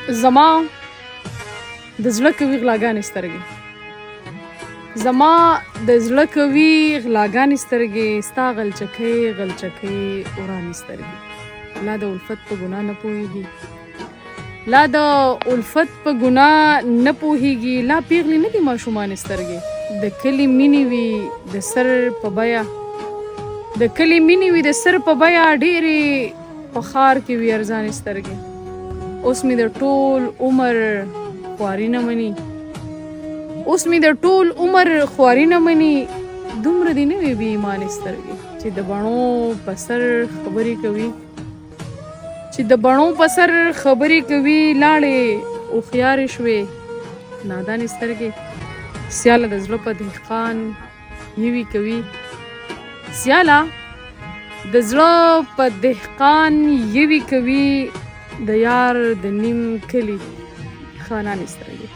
زما د زړه کوي غلاګانې سترګې، زما د زړه کوي غلاګانې سترګې، ستا غلچکۍ غلچکۍ ورانې سترګې. لا د الفت په ګناه نه پوهېږي، لا د الفت په ګناه نه پوهېږي، لا پیغلې نه دي ماشومانې سترګې. د کلي مینې وي د سر په بیه، د کلي مینې وي د سر په بیه، ډېرې په ښار کې وي ارزانې سترګې. اوس مې د ټول عمر خواري نه مني، اوس مې د ټول عمر خواري نه مني. دومره دې نه وي بې ایمانې سترګې چې د بڼو په سر خبرې کوي، چې د بڼو په سر خبرې کوي. لاړې هوښیارې شوې نادانې سترګې، سیاله د زړه په دهقان یوې کوي، سیاله د زړه په دهقان یوې کوي. د یار د نیم کلي خانانې سترګې.